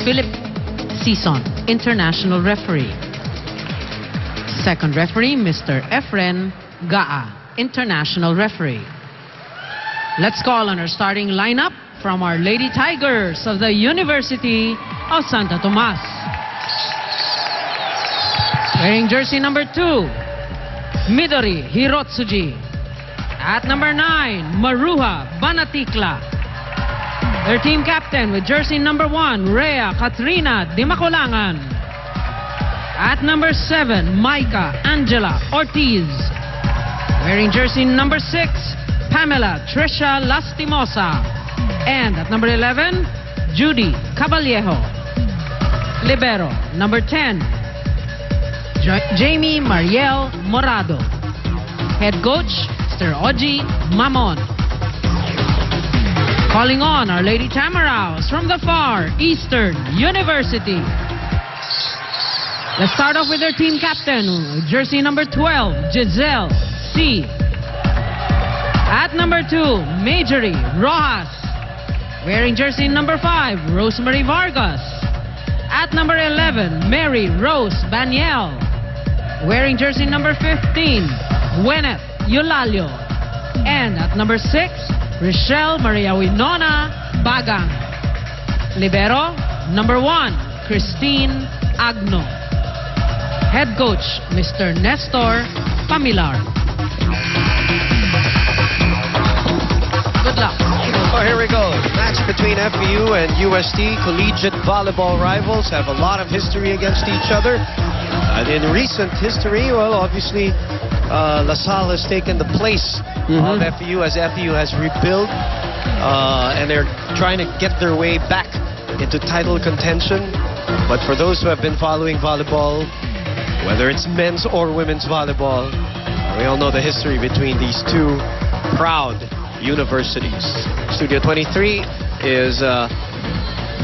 Philip Sison, international referee. Second referee, Mr. Efren Gaa, international referee. Let's call on our starting lineup from our Lady Tigers of the University of Santo Tomas. Wearing jersey number 2, Midori Hirotsuji. At number 9, Maruha Banatikla. Their team captain with jersey number 1, Rhea Katrina Dimacolangan. At number 7, Maika Angela Ortiz. Wearing jersey number 6, Pamela Trisha Lastimosa. And at number 11, Judy Caballejo. Libero, number 10, Jamie Mariel Morado. Head coach, Mr. Oji Mamon. Calling on our Lady Tamaraos from the Far Eastern University. Let's start off with their team captain, jersey number 12, Giselle C. At number 2, Majorie Rojas. Wearing jersey number 5, Rosemary Vargas. At number 11, Mary Rose Baniel. Wearing jersey number 15, Gwyneth Eulalio. And at number 6, Rochelle Maria Winona Bagang. Libero, number 1, Christine Agno. Head coach, Mr. Nestor Pamilar. Good luck. Oh, here we go. Match between FEU and UST. Collegiate volleyball rivals have a lot of history against each other. And in recent history, well, obviously, La Salle has taken the place of FEU as FEU has rebuilt. And they're trying to get their way back into title contention. But for those who have been following volleyball, whether it's men's or women's volleyball, we all know the history between these two proud universities. Studio 23 is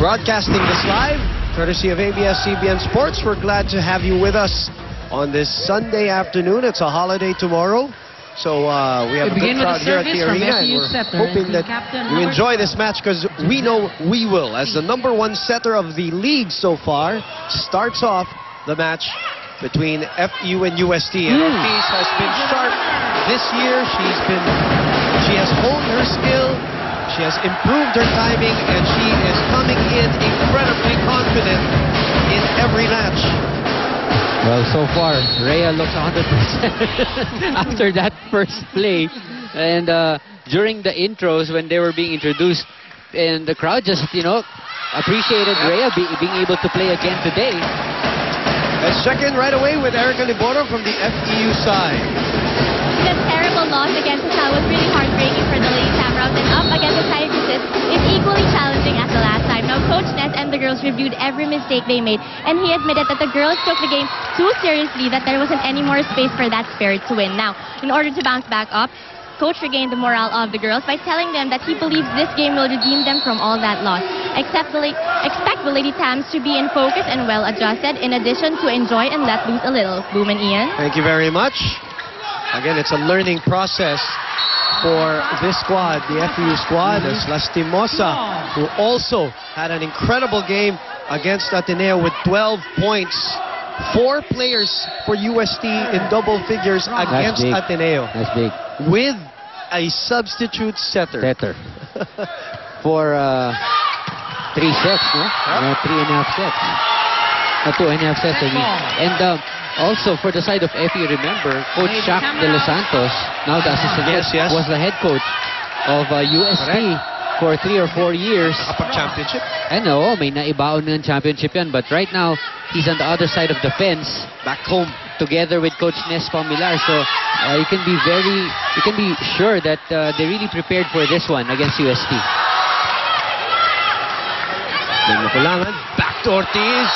broadcasting this live, courtesy of ABS-CBN Sports. We're glad to have you with us on this Sunday afternoon. It's a holiday tomorrow, so we have a good crowd here at the arena, and we're hoping that you enjoy this match, because we know we will. As the number 1 setter of the league so far, starts off the match between FEU and UST. And Ortiz has been sharp this year. She has honed her skill, she has improved her timing, and she is coming in incredibly confident in every match. Well, so far, Rhea looks 100% after that first play. And during the intros, when they were being introduced, and the crowd just, appreciated Rhea being able to play again today. Let's check in right away with Erica Liboro from the FEU side. The terrible loss against Lasal was really heartbreaking for the Lady Tamaraos, and up against the Tigresses is equally challenging as the last time. Now, Coach Ness and the girls reviewed every mistake they made, and he admitted that the girls took the game too seriously, that there wasn't any more space for that spirit to win. Now, in order to bounce back up, Coach regained the morale of the girls by telling them that he believes this game will redeem them from all that loss. Expect the Lady Tams to be in focus and well adjusted, in addition to enjoy and let loose a little. Boom and Ian. Thank you very much. Again, it's a learning process for this squad, the FEU squad, as Lastimosa, who also had an incredible game against Ateneo with 12 points. 4 players for UST in double figures against Ateneo. That's big. With a substitute setter. For 3 sets, no? 3.5 sets. 2.5 sets, I mean. And also for the side of FEU, remember, Coach Shaq De Los Santos, now the assistant coach, was the head coach of UST for 3 or 4 years. Championship? I know, may naibaon ng championship yan, but right now, he's on the other side of the fence. Back home. Together with Coach Nes Pamilar. So you can be sure that they really prepared for this one against UST. Back to Ortiz.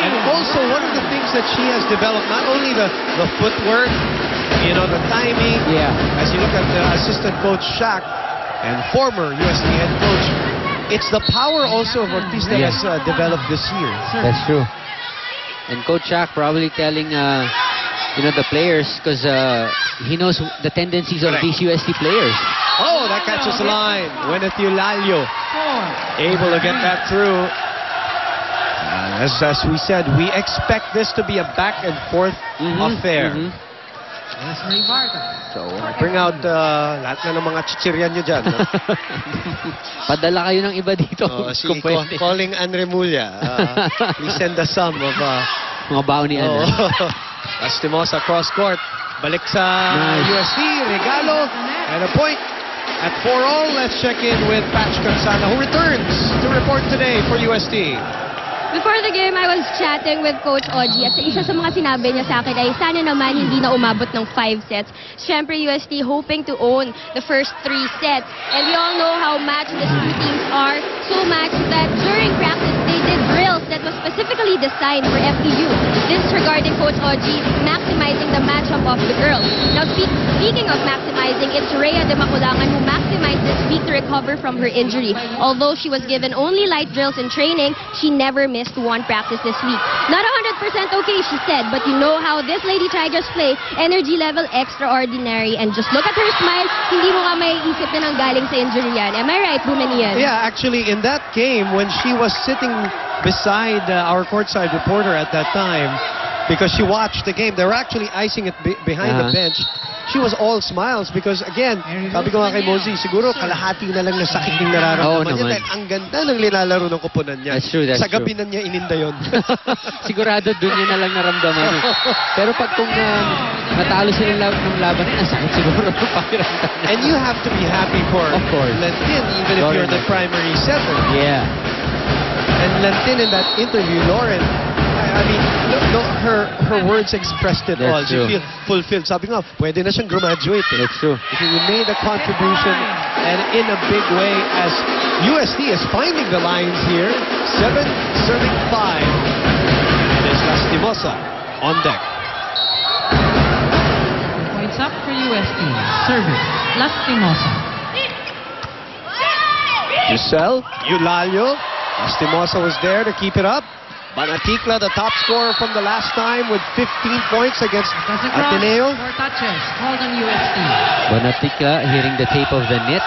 And also one of the things that she has developed, not only the footwork, the timing. Yeah. As you look at the assistant coach Shaq and former UST head coach, it's the power also of Ortiz that has developed this year. That's true. And Coach Shaq probably telling the players, because he knows the tendencies of these UST players. Oh, that catches the line. Gwyneth Eulalio able to get that through. As we said, we expect this to be a back and forth affair. Wesley Vargas. So, bring out lahat na ng mga chichiryan nyo dyan. No? Padala kayo ng iba dito. Si kung pwede. calling Andre Mulla. Please send us some of... Mga baon ni Ana. Lastimosa cross court. Balik sa UST. Regalo. And a point. At 4-all, let's check in with Patch Cansana, who returns to report today for UST. Before the game, I was chatting with Coach Oji at isa sa mga sinabi niya sa akin ay sana naman hindi na umabot ng 5 sets. Siyempre, UST hoping to own the first 3 sets. And we all know how matched the two teams are. So matched that during practice, they did drills that was specifically designed for FPU. This regarding Coach Oji maximizing the matchup of the girls. Now, speaking of maximizing, it's Rhea de Maculangan who maximized this week to recover from her injury. Although she was given only light drills in training, she never missed one practice this week. Not 100% okay, she said, but you know how this Lady Tigers play. Energy level extraordinary. And just look at her smile. Hindi mo nga may isip na nanggaling sa injury yan. Am I right, Bumanian? Yeah, actually, in that game, when she was sitting beside our courtside reporter at that time, because she watched the game, they were actually icing it behind the bench. She was all smiles because, again, sabi ko nga kay Mosey, siguro kalahati na lang na sakit yung nararamdaman niya dahil ang ganda ng nilalaro ng kupunan niya. That's true, that's Sa gabi na niya ininda yun. Sigurado doon niya na lang naramdaman. Pero pag kung natalo sila ng laban, ang sakit siguro ng pakiramdam niya. And you have to be happy for Lentin, even if you're the primary setter. Yeah. And Lentin in that interview, Lauren, I mean, her words expressed it all. She feels fulfilled. Sabi nga, pwede na siyang graduate. That's true. You made a contribution and in a big way as UST is finding the lines here. 7 serving 5. It is Lastimosa on deck. Points up for UST. Serving. Lastimosa. Giselle, Eulalio. Lastimosa was there to keep it up. Banaticla, the top scorer from the last time with 15 points against Ateneo. 4 touches. Called on UST. Banaticla hitting the tape of the net.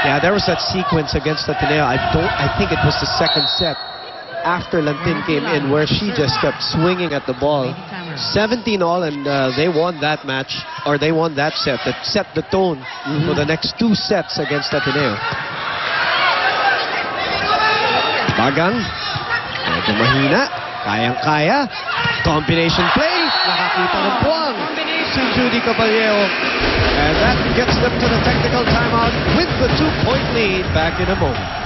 Yeah, there was that sequence against Ateneo. I think it was the second set after Lentin came in where she just kept swinging at the ball. 17-all, and they won that match, or they won that set. That set the tone for the next 2 sets against Ateneo. Bagang. Medyo mahina. Kayang-kaya. Combination play. Nakakita ng puwang. Si Judy Caballero. And that gets them to the technical timeout with the 2-point lead back in a moment.